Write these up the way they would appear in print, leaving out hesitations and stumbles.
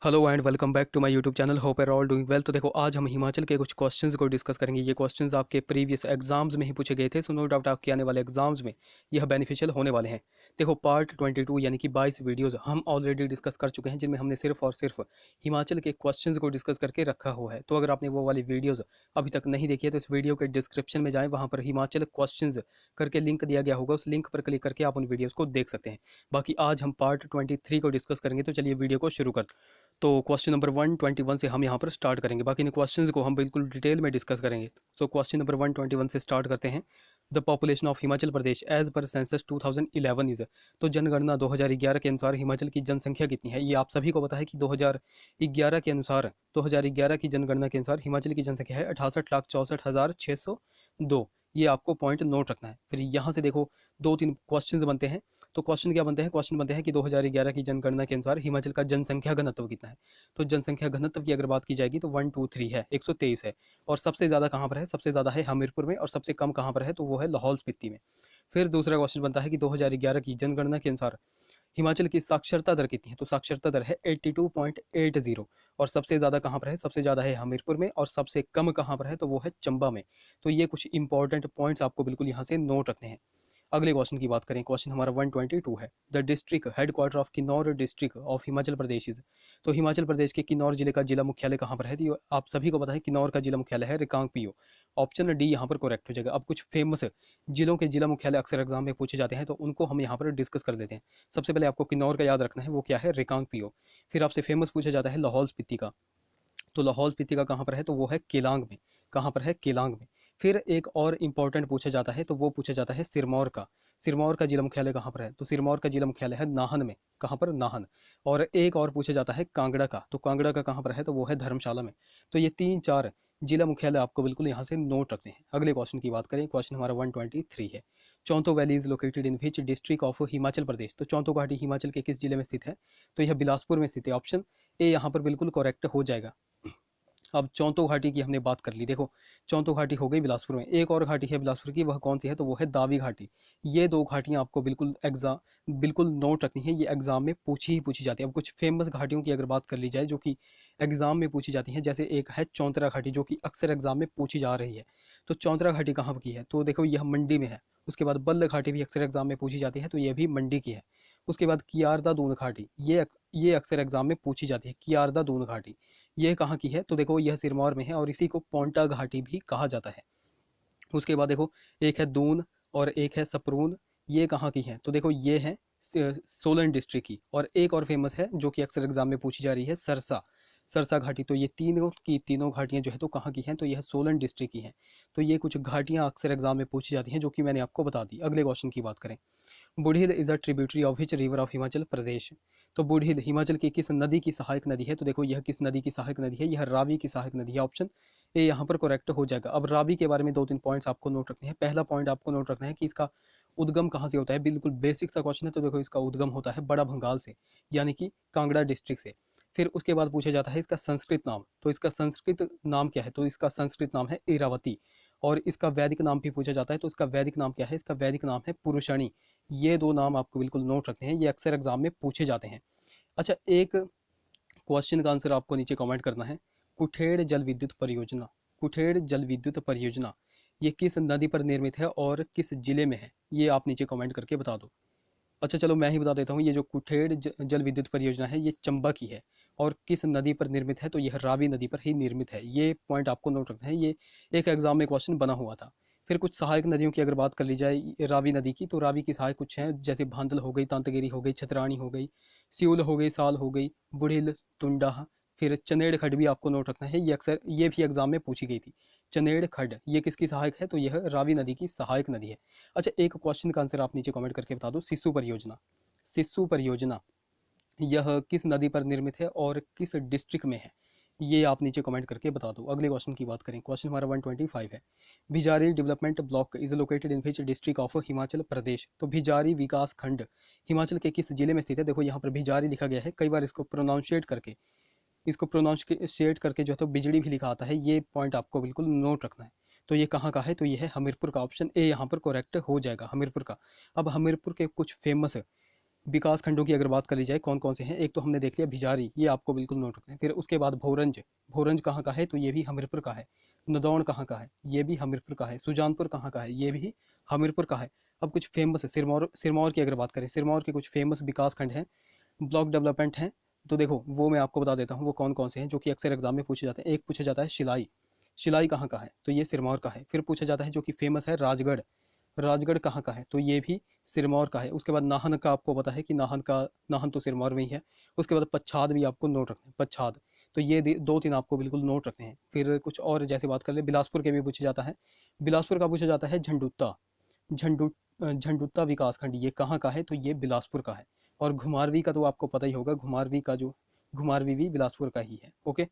Hello and welcome back to my YouTube channel. Hope are all doing well. तो देखो, आज हम हिमाचल के कुछ क्वेश्चंस को डिस्कस करेंगे। ये क्वेश्चंस आपके प्रीवियस एग्जाम्स में ही पूछे गए थे, सो नो डाउट आपके आने वाले एग्जाम्स में यह बेनिफिशियल होने वाले हैं। देखो, पार्ट 22 यानी कि 22 वीडियोस हम ऑलरेडी डिस्कस कर चुके हैं, जिनमें हमने सिर्फ और सिर्फ हिमाचल के क्वेश्चंस को डिस्कस करके रखा हुआ है। तो अगर आपने वो वाली वीडियोज़ अभी तक नहीं देखी है तो इस वीडियो के डिस्क्रिप्शन में जाएँ, वहाँ पर हिमाचल क्वेश्चंस करके लिंक दिया गया होगा, उस लिंक पर क्लिक करके आप उन वीडियोज़ को देख सकते हैं। बाकी आज हम पार्ट 23 को डिस्कस करेंगे, तो चलिए वीडियो को शुरू करते हैं। तो क्वेश्चन नंबर 121 से हम यहाँ पर स्टार्ट करेंगे। बाकी इन क्वेश्चंस को हम बिल्कुल डिटेल में डिस्कस करेंगे। सो क्वेश्चन नंबर 121 से स्टार्ट करते हैं। The population of Himachal Pradesh as per census 2011 is. तो जनगणना 2011 के अनुसार हिमाचल की जनसंख्या कितनी है? ये आप सभी को पता है कि 2011 के अनुसार 2011 की जनगणना के अनुसार हिमाचल की जनसंख्या है 68,64,602। ये आपको पॉइंट नोट रखना है। फिर यहाँ से देखो, दो तीन क्वेश्चंस बनते हैं। तो क्वेश्चन क्या बनते हैं? क्वेश्चन बनते हैं कि 2011 की जनगणना के अनुसार हिमाचल का जनसंख्या घनत्व कितना है। तो जनसंख्या घनत्व की अगर बात की जाएगी तो 123 है, 123 है। और सबसे ज़्यादा कहाँ पर है? सबसे ज़्यादा है हमीरपुर में, और सबसे कम कहाँ पर है? तो वो है लाहौल स्पीति में। फिर दूसरा क्वेश्चन बनता है कि 2011 की जनगणना के अनुसार हिमाचल की साक्षरता दर कितनी है? तो साक्षरता दर है 82.80। और सबसे ज़्यादा कहाँ पर है? सबसे ज़्यादा है हमीरपुर में, और सबसे कम कहाँ पर है? तो वो है चंबा में। तो ये कुछ इंपॉर्टेंट पॉइंट्स आपको बिल्कुल यहाँ से नोट रखने हैं। अगले क्वेश्चन की बात करें, क्वेश्चन हमारा 122 है। The district headquarter of Kinnaur district of Himachal Pradesh is. तो हिमाचल प्रदेश के किन्नौर जिले का जिला मुख्यालय कहाँ पर है? तो आप सभी को पता है, किन्नौर का जिला मुख्यालय है रिकांगपिओ। ऑप्शन डी यहाँ पर करेक्ट हो जाएगा। अब कुछ फेमस जिलों के जिला मुख्यालय अक्सर एग्जाम में पूछे जाते हैं, तो उनको हम यहाँ पर डिस्कस कर देते हैं। सबसे पहले आपको किन्नौर का याद रखना है, वो क्या है? रिकांगपिओ। फिर आपसे फेमस पूछा जाता है लाहौल स्पीति का। तो लाहौल स्पीति का कहाँ पर है? तो वो है केलांग में। कहाँ पर है? केलांग में। फिर एक और इम्पॉर्टेंट पूछा जाता है, तो वो पूछा जाता है सिरमौर का। सिरमौर का जिला मुख्यालय कहाँ पर है? तो सिरमौर का जिला मुख्यालय है नाहन में। कहाँ पर? नाहन। और एक और पूछा जाता है कांगड़ा का। तो कांगड़ा का कहाँ पर है? तो वो है धर्मशाला में। तो ये 3-4 जिला मुख्यालय आपको बिल्कुल यहाँ से नोट रखते हैं। अगले क्वेश्चन की बात करें, क्वेश्चन हमारा 123 है। Chaunto valley is located in which district of Himachal Pradesh. तो चौंतो घाटी हिमाचल के किस जिले में स्थित है? तो यह बिलासपुर में स्थित है। ऑप्शन ए यहाँ पर बिल्कुल करेक्ट हो जाएगा। अब चौंतो घाटी की हमने बात कर ली। देखो, चौंतो घाटी हो गई बिलासपुर में। एक और घाटी है बिलासपुर की, वह कौन सी है? तो वो है दावी घाटी। ये दो घाटियां आपको बिल्कुल नोट रखनी है, ये एग्जाम में पूछी ही पूछी जाती है। अब कुछ फेमस घाटियों की अगर बात कर ली जाए जो कि एग्जाम में पूछी जाती हैं, जैसे एक है चौंतरा घाटी, जो कि अक्सर एग्जाम में पूछी जा रही है। तो चौंतरा घाटी कहाँ की है? तो देखो, यह मंडी में है। उसके बाद बल्ल घाटी भी अक्सर एग्जाम में पूछी जाती है, तो यह भी मंडी की है। उसके बाद कियारदा दून घाटी, ये अक्सर एग्जाम में पूछी जाती है, कियारदा दून घाटी। ये कहाँ की है? तो देखो, यह सिरमौर में है, और इसी को पोंटा घाटी भी कहा जाता है। उसके बाद देखो, एक है दून और एक है सपरून। ये कहाँ की है? तो देखो, ये है सोलन डिस्ट्रिक्ट की। और एक और फेमस है जो कि अक्सर एग्जाम में पूछी जा रही है, सरसा। सरसा घाटी। तो ये तीनों की तीनों घाटियाँ जो है तो कहाँ की हैं? तो यह सोलन डिस्ट्रिक्ट की हैं। तो ये कुछ घाटियाँ अक्सर एग्जाम में पूछी जाती हैं, जो कि मैंने आपको बता दी। अगले क्वेश्चन की बात करें, Budhil is a tributary of which river of Himachal Pradesh. तो बुढ़िल हिमाचल की किस नदी की सहायक नदी है? तो देखो, यह किस नदी की सहायक नदी है? यह रावी की सहायक नदी है। ऑप्शन ए यहाँ पर करेक्ट हो जाएगा। अब रावी के बारे में दो तीन पॉइंट्स आपको नोट रखने हैं। पहला पॉइंट आपको नोट रखना है कि इसका उद्गम कहाँ से होता है। बिल्कुल बेसिक सा क्वेश्चन है। तो देखो, इसका उद्गम होता है बड़ा भंगाल से, यानी कि कांगड़ा डिस्ट्रिक्ट से। फिर उसके बाद पूछा जाता है इसका संस्कृत नाम। तो इसका संस्कृत नाम क्या है? तो इसका संस्कृत नाम है इरावती। और इसका वैदिक नाम भी पूछा जाता है, तो इसका वैदिक नाम क्या है? इसका वैदिक नाम है पुरुषणी। ये दो नाम आपको बिल्कुल नोट रखने हैं, ये अक्सर एग्जाम में पूछे जाते हैं। अच्छा, एक क्वेश्चन का आंसर आपको नीचे कमेंट करना है। कुठेड़ जल विद्युत परियोजना, कुठेड़ जल विद्युत परियोजना ये किस नदी पर निर्मित है और किस जिले में है? ये आप नीचे कमेंट करके बता दो। अच्छा चलो, मैं ही बता देता हूँ। ये जो कुठेड़ जल विद्युत परियोजना है, ये चंबा की है। और किस नदी पर निर्मित है? तो यह रावी नदी पर ही निर्मित है। ये पॉइंट आपको नोट रखना है, ये एक एग्जाम में क्वेश्चन बना हुआ था। फिर कुछ सहायक नदियों की अगर बात कर ली जाए रावी नदी की, तो रावी की सहायक कुछ हैं, जैसे भांदल हो गई, तांतगिरी हो गई, छतरानी हो गई, सियूल हो गई, साल हो गई, बुढ़िल, टुंडा। फिर चनेड़ खड भी आपको नोट रखना है, ये भी एग्जाम में पूछी गई थी। चनेड़ खड ये किसकी सहायक है? तो यह रावी नदी की सहायक नदी है। अच्छा, एक क्वेश्चन का आंसर आप नीचे कमेंट करके बता दो। सिस्सू परियोजना, सिस्सू परियोजना यह किस नदी पर निर्मित है और किस डिस्ट्रिक्ट में है? ये आप नीचे कमेंट करके बता दो। अगले क्वेश्चन की बात करें, क्वेश्चन हमारा 125 है। Bhijari development block is located in which district of Himachal Pradesh. तो भिजारी विकास खंड हिमाचल के किस जिले में स्थित है? देखो, यहाँ पर भिजारी लिखा गया है, कई बार इसको प्रोनाउंशिएट करके जो है तो बिजड़ी भी लिखा आता है। ये पॉइंट आपको बिल्कुल नोट रखना है। तो ये कहाँ का है? तो ये है हमीरपुर का। ऑप्शन ए यहाँ पर करेक्ट हो जाएगा, हमीरपुर का। अब हमीरपुर के कुछ फेमस विकास खंडों की अगर बात करी जाए कौन कौन से हैं, एक तो हमने देख लिया भिजारी, ये आपको बिल्कुल नोट रखना है। फिर उसके बाद भोरंज, भोरंज कहाँ का है, तो ये भी हमीरपुर का है। नदौन कहाँ का है, ये भी हमीरपुर का है। सुजानपुर कहाँ का है, ये भी हमीरपुर का है। अब कुछ फेमस सिरमौर, सिरमौर की अगर बात करें, सिरमौर के कुछ फेमस विकास खंड हैं, ब्लॉक डेवलपमेंट हैं, तो देखो वो मैं आपको बता देता हूँ वो कौन कौन से हैं जो कि अक्सर एग्जाम में पूछे जाते हैं। एक पूछा जाता है शिलाई, शिलाई कहाँ का है, तो ये सिरमौर का है। फिर पूछा जाता है जो कि फेमस है राजगढ़, राजगढ़ कहाँ का है, तो ये भी सिरमौर का है। उसके बाद नाहन का आपको पता है कि नाहन का, नाहन तो सिरमौर में ही है। उसके बाद पच्छाद भी आपको नोट रखना है, पच्छाद, तो ये दो तीन आपको बिल्कुल नोट रखने हैं। फिर कुछ और जैसे बात कर ले, बिलासपुर के भी पूछा जाता है, बिलासपुर का पूछा जाता है झंडुत्ता, झंडु झंडुत्ता विकास खंड, ये कहाँ का है, तो ये बिलासपुर का है। और घुमारवी का तो आपको पता ही होगा, घुमारवी का जो, घुमारवी भी बिलासपुर का ही है। ओके,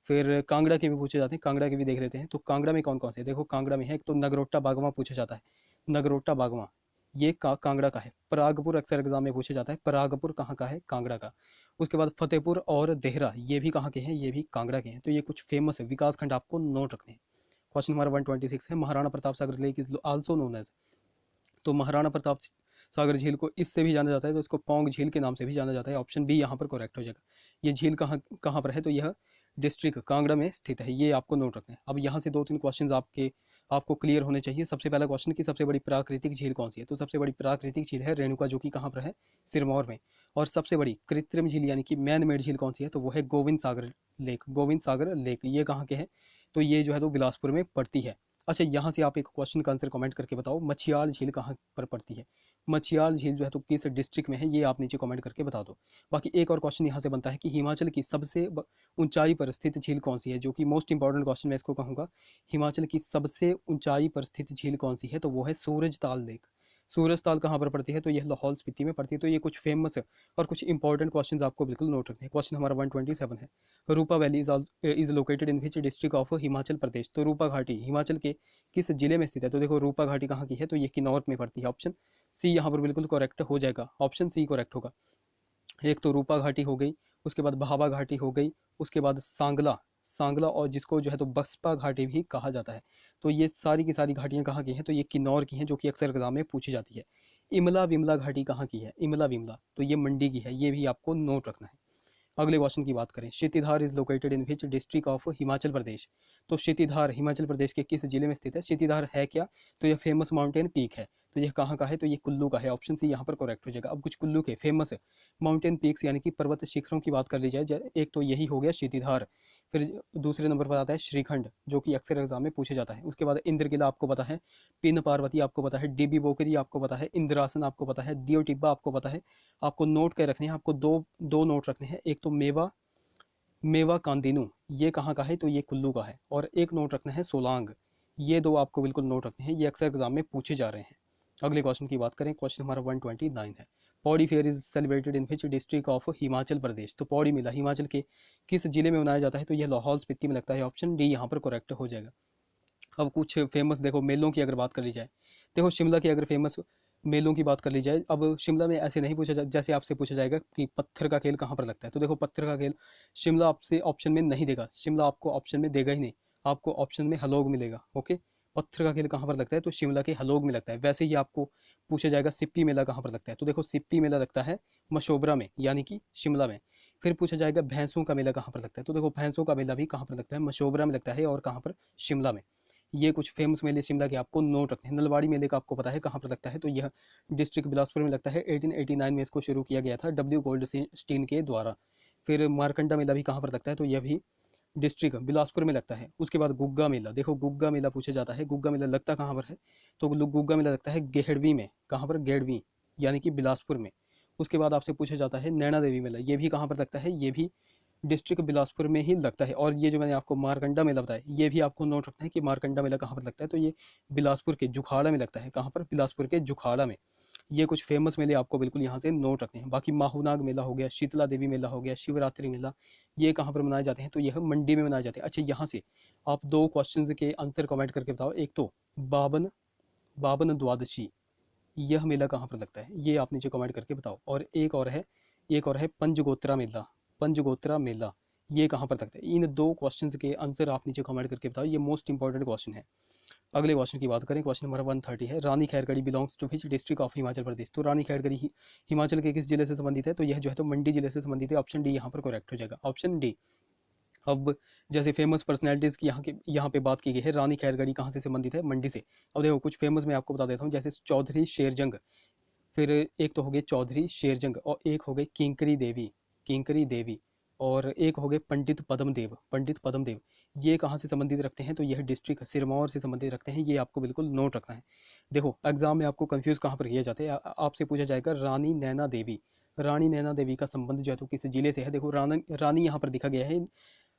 फिर कांगड़ा के भी पूछे जाते हैं, कांगड़ा के भी देख लेते हैं। तो कांगड़ा में कौन कौन से, देखो कांगड़ा में है एक तो नगरोटा बागवा पूछा जाता है, नगरोटा बागवा, ये कांगड़ा का है। परागपुर अक्सर एग्जाम में पूछा जाता है, परागपुर कहाँ का है, कांगड़ा का। उसके बाद फतेहपुर और देहरा, ये भी कहाँ के हैं, ये भी कांगड़ा के हैं। तो ये कुछ फेमस है विकास खंड, आपको नोट रखने हैं। क्वेश्चन हमारा 126 है, Maharana Pratap Sagar lake is also known as, तो महाराणा प्रताप सागर झील को इससे भी जाना जाता है, तो इसको पौंग झील के नाम से भी जाना जाता है। ऑप्शन बी यहाँ पर करेक्ट हो जाएगा। ये झील कहाँ कहाँ पर है, तो यह डिस्ट्रिक्ट कांगड़ा में स्थित है, ये आपको नोट रखना है। अब यहाँ से दो तीन क्वेश्चन आपको क्लियर होने चाहिए। सबसे पहला क्वेश्चन की सबसे बड़ी प्राकृतिक झील कौन सी है, तो सबसे बड़ी प्राकृतिक झील है रेणुका, जो कि कहाँ पर है, सिरमौर में। और सबसे बड़ी कृत्रिम झील यानी कि मैन मेड झील कौन सी है, तो वो है गोविंद सागर लेक, गोविंद सागर लेक, ये कहाँ के है, तो ये जो है तो बिलासपुर में पड़ती है। अच्छा, यहाँ से आप एक क्वेश्चन का आंसर कमेंट करके बताओ, मछियाल झील कहाँ पर पड़ती है, मछियाल झील जो है तो किस डिस्ट्रिक्ट में है, ये आप नीचे कमेंट करके बता दो। बाकी एक और क्वेश्चन यहाँ से बनता है कि हिमाचल की सबसे ऊंचाई पर स्थित झील कौन सी है, जो कि मोस्ट इंपॉर्टेंट क्वेश्चन मैं इसको कहूँगा। हिमाचल की सबसे ऊंचाई पर स्थित झील कौन सी है, तो वो है सूरज ताल लेक। सूरज ताल कहाँ पर पड़ती है, तो यह लाहौल स्पीति में पड़ती है। तो ये कुछ फेमस और कुछ इंपॉर्टेंट क्वेश्चंस आपको बिल्कुल नोट रखने हैं। क्वेश्चन हमारा 127 है, Rupa valley is located in which district of Himachal Pradesh, तो रूपा घाटी हिमाचल के किस जिले में स्थित है, तो देखो रूपा घाटी कहाँ की है, तो ये किन्नौर में पड़ती है। ऑप्शन सी यहाँ पर बिल्कुल करेक्ट हो जाएगा, ऑप्शन सी करेक्ट होगा। एक तो रूपा घाटी हो गई, उसके बाद बहावा घाटी हो गई, उसके बाद सांगला, सांगला और जिसको जो है तो बसपा घाटी भी कहा जाता है। तो ये सारी की सारी घाटियाँ कहाँ की हैं, तो ये किन्नौर की हैं, जो कि अक्सर एग्जाम में पूछी जाती है। इमला विमला घाटी कहाँ की है, इमला विमला, तो ये मंडी की है, ये भी आपको नोट रखना है। अगले क्वेश्चन की बात करें, Kshitidhar is located in which district of Himachal Pradesh, तो क्षितिधार हिमाचल प्रदेश के किस जिले में स्थित है, क्षितिधार है क्या, तो यह फेमस माउंटेन पीक है, तो यह कहाँ का है, तो ये कुल्लू का है। ऑप्शन सी यहाँ पर करेक्ट हो जाएगा। अब कुछ कुल्लू के फेमस माउंटेन पीक्स यानी कि पर्वत शिखरों की बात कर ली जाए, एक तो यही हो गया क्षितिधार, फिर दूसरे नंबर पर आता है श्रीखंड, जो कि अक्सर एग्जाम में पूछे जाता है। उसके बाद इंद्रकिला आपको पता है, पिन पार्वती आपको पता है, डीबी बोकरी आपको पता है, इंद्रासन आपको पता है, दियो टिब्बा आपको पता है। आपको नोट कर रखने हैं, आपको दो दो नोट रखने हैं, एक तो मेवा, मेवा कांदिनू, ये कहाँ का है, तो ये कुल्लू का है। और एक नोट रखना है सोलांग, ये दो आपको बिल्कुल नोट रखने हैं, ये अक्सर एग्जाम में पूछे जा रहे हैं। अगले क्वेश्चन की बात करें, क्वेश्चन हमारा 129 है, Paudi fair is celebrated in which district of Himachal Pradesh, तो पौड़ी मेला हिमाचल के किस जिले में मनाया जाता है, तो यह लाहौल स्पीति में लगता है। ऑप्शन डी यहाँ पर करेक्ट हो जाएगा। अब कुछ फेमस देखो मेलों की अगर बात कर ली जाए, देखो शिमला की अगर फेमस मेलों की बात कर ली जाए, अब शिमला में ऐसे नहीं पूछा जैसे आपसे पूछा जाएगा कि पत्थर का खेल कहाँ पर लगता है, तो देखो पत्थर का खेल शिमला आपसे ऑप्शन में नहीं देगा, शिमला आपको ऑप्शन में देगा ही नहीं, आपको ऑप्शन में हलोग मिलेगा। ओके, पत्थर का खेल कहाँ पर लगता है, तो शिमला के हलोग में लगता है। वैसे ही आपको पूछा जाएगा सिप्पी मेला कहाँ पर लगता है, तो देखो सिप्पी मेला लगता है मशोबरा में यानी कि शिमला में। फिर पूछा जाएगा भैंसों का मेला कहाँ पर लगता है, तो देखो भैंसों का मेला भी कहाँ पर लगता है, मशोबरा में लगता है, और कहाँ पर, शिमला में। ये कुछ फेमस मेले शिमला के आपको नोट रखने हैं। नलवाड़ी मेले का आपको पता है कहाँ पर लगता है, तो यह डिस्ट्रिक्ट बिलासपुर में लगता है। 1889 में इसको शुरू किया गया था डब्ल्यू गोल्ड स्टीन के द्वारा। फिर मारकंडा मेला भी कहाँ पर लगता है, तो यह भी डिस्ट्रिक्ट बिलासपुर में लगता है। उसके बाद गुग्गा मेला, देखो गुग्गा मेला पूछा जाता है, गुग्गा मेला लगता कहाँ पर है, तो गुग्गा मेला लगता है गेहड़वी में, कहाँ पर, गेहड़वी यानी कि बिलासपुर में। उसके बाद आपसे पूछा जाता है नैना देवी मेला, ये भी कहाँ पर लगता है, ये भी डिस्ट्रिक्ट बिलासपुर में ही लगता है। और ये जो मैंने आपको मारकंडा मेला बताया, ये भी आपको नोट रखना है कि मारकंडा मेला कहाँ पर लगता है, तो ये बिलासपुर के जुखाड़ा में लगता है। कहाँ पर, बिलासपुर के जुखाड़ा में। ये कुछ फेमस मेले आपको बिल्कुल यहाँ से नोट रखने हैं। बाकी माहूनाग मेला हो गया, शीतला देवी मेला हो गया, शिवरात्रि मेला, ये कहाँ पर मनाए जाते हैं, तो यह मंडी में मनाए जाते हैं। अच्छा, यहाँ से आप दो क्वेश्चन के आंसर कमेंट करके बताओ। एक तो बावन बावन द्वादशी, यह मेला कहाँ पर लगता है, ये आप नीचे कमेंट करके बताओ। और एक और है पंचगोत्रा मेला, पंचगोत्रा मेला, ये कहाँ पर लगता है। इन दो क्वेश्चंस के आंसर आप नीचे कमेंट करके बताओ, ये मोस्ट इंपॉर्टेंट क्वेश्चन है। अगले क्वेश्चन की बात करें, क्वेश्चन नंबर 130 है, Rani Khairgarhi belongs to which district of Himachal Pradesh. तो रानी खैरगढ़ी हिमाचल के किस जिले से संबंधित है? तो यह जो है तो मंडी जिले से संबंधित है। ऑप्शन डी यहाँ पर करेक्ट हो जाएगा, ऑप्शन डी। अब जैसे फेमस पर्सनैलिटीज़ की यहाँ पे बात की गई है, रानी खैरगढ़ी कहाँ से संबंधित है? मंडी से। अब देखो कुछ फेमस मैं आपको बता देता हूँ, जैसे चौधरी शेरजंग, फिर एक तो हो गए चौधरी शेरजंग, और एक हो गए किंकरी देवी, और एक हो गए पंडित पद्मदेव। ये कहाँ से संबंधित रखते हैं? तो यह डिस्ट्रिक्ट सिरमौर से संबंधित रखते हैं। ये आपको बिल्कुल नोट रखना है। देखो एग्जाम में आपको कंफ्यूज कहाँ पर किया जाता है, आपसे पूछा जाएगा रानी नैना देवी का संबंध जो है तो किस जिले से है? देखो रानी यहाँ पर दिखा गया है,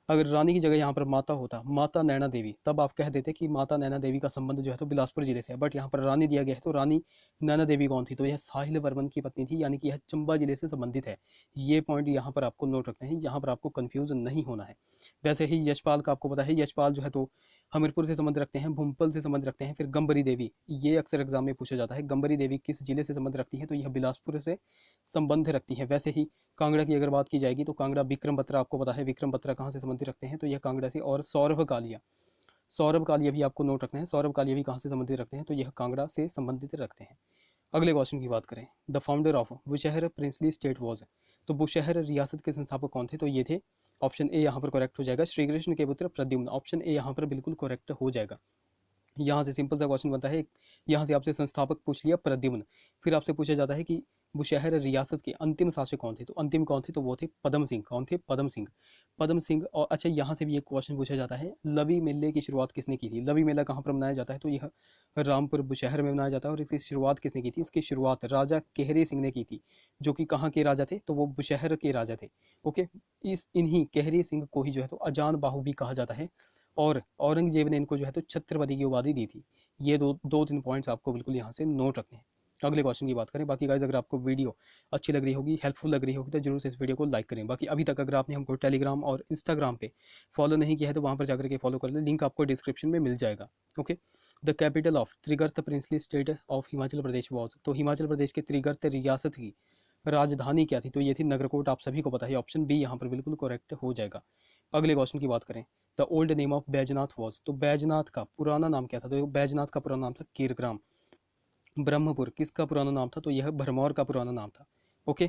अगर रानी की जगह यहाँ पर माता होता, माता नैना देवी, तब आप कह देते कि माता नैना देवी का संबंध जो है तो बिलासपुर जिले से है। बट यहाँ पर रानी दिया गया है, तो रानी नैना देवी कौन थी? तो यह साहिल वर्मन की पत्नी थी, यानी कि यह चंबा जिले से संबंधित है। ये पॉइंट यहाँ पर आपको नोट रखना है, यहाँ पर आपको कंफ्यूज नहीं होना है। वैसे ही यशपाल का आपको पता है, यशपाल जो है तो हमीरपुर से संबंध रखते हैं, भूमपल से संबंध रखते हैं। फिर गंबरी देवी, ये अक्सर एग्जाम में पूछा जाता है, गंबरी देवी किस जिले से संबंध रखती है? तो यह बिलासपुर से संबंध रखती है। वैसे ही कांगड़ा की अगर बात की जाएगी, तो कांगड़ा विक्रम बत्रा, आपको पता है विक्रम बत्रा कहाँ से संबंधित रखते हैं? तो यह कांगड़ा से। और सौरभ कालिया भी आपको नोट रखना है, सौरभ कालिया भी कहाँ से संबंधित रखते हैं? तो यह कांगड़ा से संबंधित रखते हैं। अगले क्वेश्चन की बात करें, the founder of Bushahr princely state was. तो बुशहर रियासत के संस्थापक कौन थे? तो ये थे, ऑप्शन ए यहाँ पर करेक्ट हो जाएगा, श्री कृष्ण के पुत्र प्रद्युम्न। ऑप्शन ए यहाँ पर बिल्कुल करेक्ट हो जाएगा। यहाँ से सिंपल सा क्वेश्चन बनता है, यहाँ से आपसे संस्थापक पूछ लिया प्रद्युम्न, फिर आपसे पूछा जाता है कि बुशहर रियासत के अंतिम शासक कौन थे? तो अंतिम कौन थे? तो वो थे पदम सिंह। कौन थे? पदम सिंह। और अच्छा, यहाँ से भी एक क्वेश्चन पूछा जाता है, लवी मेले की शुरुआत किसने की थी? लवी मेला कहाँ पर मनाया जाता है? तो यह रामपुर बुशहर में मनाया जाता है। और इसकी शुरुआत किसने की थी? इसकी शुरुआत राजा केहरी सिंह ने की थी, जो कि कहाँ के राजा थे? तो वो बुशहर के राजा थे। ओके, इन्हीं केहरी सिंह को ही जो है तो अजान बाहु भी कहा जाता है, और औरंगजेब ने इनको जो है तो छत्रपति की उपाधि दी थी। ये दो तीन पॉइंट्स आपको बिल्कुल यहाँ से नोट रखने हैं। अगले क्वेश्चन की बात करें। बाकी गाइज, अगर आपको वीडियो अच्छी लग रही होगी, हेल्पफुल लग रही होगी, तो जरूर से इस वीडियो को लाइक करें। बाकी अभी तक अगर आपने हमको टेलीग्राम और इंस्टाग्राम पे फॉलो नहीं किया है, तो वहाँ पर जाकर के फॉलो कर ले, लिंक आपको डिस्क्रिप्शन में मिल जाएगा। Okay, the capital of Trigarta princely state of Himachal Pradesh was. तो हिमाचल प्रदेश के त्रिगर्त रियासत की राजधानी क्या थी? तो ये थी नगरकोट, आप सभी को पता है। ऑप्शन बी यहाँ पर बिल्कुल करेक्ट हो जाएगा। अगले क्वेश्चन की बात करें, the old name of Baijnath was. तो बैजनाथ का पुराना नाम क्या था? तो बैजनाथ का पुराना नाम था कीरग्राम। ब्रह्मपुर किसका पुराना नाम था? तो यह भरमौर का पुराना नाम था। ओके,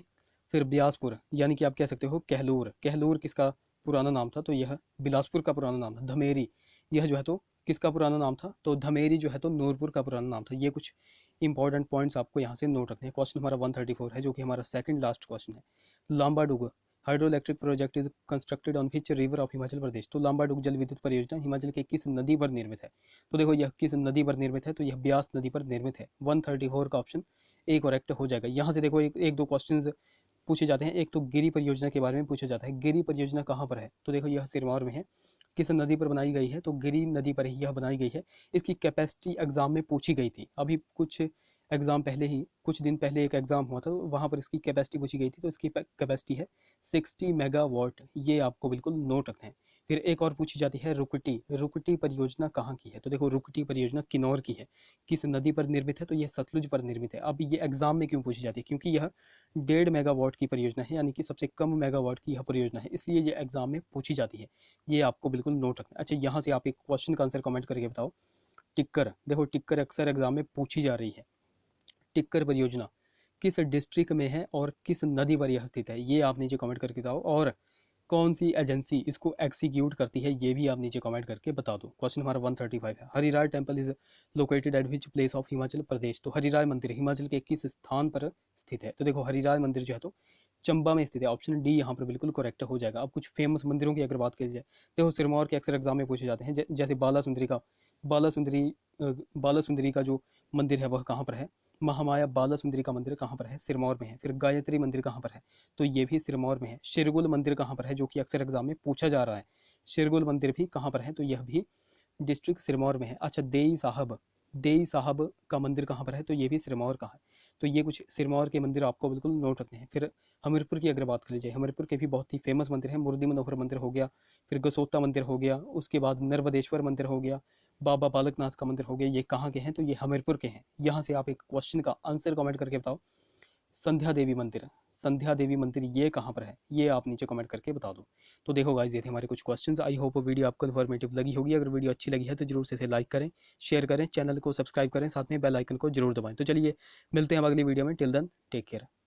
फिर ब्यासपुर, यानी कि आप कह सकते हो कहलूर किसका पुराना नाम था? तो यह बिलासपुर का पुराना नाम था। धमेरी, यह जो है तो किसका पुराना नाम था? तो धमेरी जो है तो नूरपुर का पुराना नाम था। ये कुछ इंपॉर्टेंट पॉइंट्स आपको यहाँ से नोट रखने हैं। क्वेश्चन हमारा 134 है, जो कि हमारा सेकंड लास्ट क्वेश्चन है। Lambadug hydro electric project is constructed on which river of Himachal Pradesh. तो लांबाडुग जल विद्युत परियोजना हिमाचल के किस नदी पर निर्मित है? तो देखो यह किस नदी पर निर्मित है? तो यह ब्यास नदी पर निर्मित है। 134 का ऑप्शन ए करेक्ट हो जाएगा। यहाँ से देखो एक दो क्वेश्चन पूछे जाते हैं। एक तो गिरी परियोजना के बारे में पूछा जाता है, गिरी परियोजना कहाँ पर है? तो देखो यह सिरमौर में है। किस नदी पर बनाई गई है? तो गिरी नदी पर ही यह बनाई गई है। इसकी कैपेसिटी एग्जाम में पूछी गई थी, अभी कुछ दिन पहले एक एग्जाम हुआ था, वहाँ पर इसकी कैपेसिटी पूछी गई थी। तो इसकी कैपेसिटी है 60 मेगावाट। ये आपको बिल्कुल नोट रखना है। फिर एक और पूछी जाती है, रुकटी परियोजना कहाँ की है? तो देखो रुकटी परियोजना किन्नौर की है। किस नदी पर निर्मित है? तो यह सतलुज पर निर्मित है। अब ये एग्जाम में क्यों पूछी जाती है? क्योंकि यह 1.5 मेगावाट की परियोजना है, यानी कि सबसे कम मेगावाट की यह परियोजना है, इसलिए ये एग्जाम में पूछी जाती है। ये आपको बिल्कुल नोट रखना है। अच्छा, यहाँ से आप एक क्वेश्चन का आंसर कमेंट करके बताओ। टिक्कर, देखो टिक्कर अक्सर एग्जाम में पूछी जा रही है। टिक्कर परियोजना किस डिस्ट्रिक्ट में है और किस नदी पर यह स्थित है? ये आप नीचे कमेंट करके बताओ। और कौन सी एजेंसी इसको एग्जीक्यूट करती है, ये भी आप नीचे कमेंट करके बता दो। क्वेश्चन हमारा 135 है, Harirai temple is located at which place of Himachal Pradesh. तो हरिराय मंदिर हिमाचल के किस स्थान पर स्थित है? तो देखो हरिराय मंदिर जो है तो चंबा में स्थित है। ऑप्शन डी यहाँ पर बिल्कुल करेक्ट हो जाएगा। अब कुछ फेमस मंदिरों की अगर बात की जाए, देखो सिरमौर के अक्सर एग्जाम में पूछे जाते हैं, जैसे बाला सुंदरी का जो मंदिर है वह कहाँ पर है? महामाया बाला सुंदरी का मंदिर कहाँ पर है? सिरमौर में है। फिर गायत्री मंदिर कहाँ पर है? तो ये भी सिरमौर में है। शिरगुल मंदिर कहाँ पर है, जो कि अक्सर एग्जाम में पूछा जा रहा है? शिरगुल मंदिर भी कहाँ पर है? तो यह भी डिस्ट्रिक्ट सिरमौर में है। अच्छा, देई साहब का मंदिर कहाँ पर है? तो ये भी सिरमौर का है। तो ये कुछ सिरमौर के मंदिर आपको बिल्कुल नोट रखने हैं। फिर हमीरपुर की अगर बात कर लीजिए, हमीरपुर के भी बहुत ही फेमस मंदिर हैं। मुर्दी मनोहर मंदिर हो गया, फिर गसोता मंदिर हो गया, उसके बाद नर्वदेश्वर मंदिर हो गया, बाबा बालकनाथ का मंदिर हो गया। ये कहाँ के हैं? तो ये हमीरपुर के हैं। यहाँ से आप एक क्वेश्चन का आंसर कमेंट करके बताओ। संध्या देवी मंदिर, संध्या देवी मंदिर ये कहाँ पर है, ये आप नीचे कमेंट करके बता दो। तो देखो गाइस, ये थे हमारे कुछ क्वेश्चंस। आई होप वीडियो आपको इन्फॉर्मेटिव लगी होगी। अगर वीडियो अच्छी लगी है तो जरूर से इसे लाइक करें, शेयर करें, चैनल को सब्सक्राइब करें, साथ में बेल आइकन को जरूर दबाएं। तो चलिए मिलते हैं अब अगली वीडियो में। Till then take care.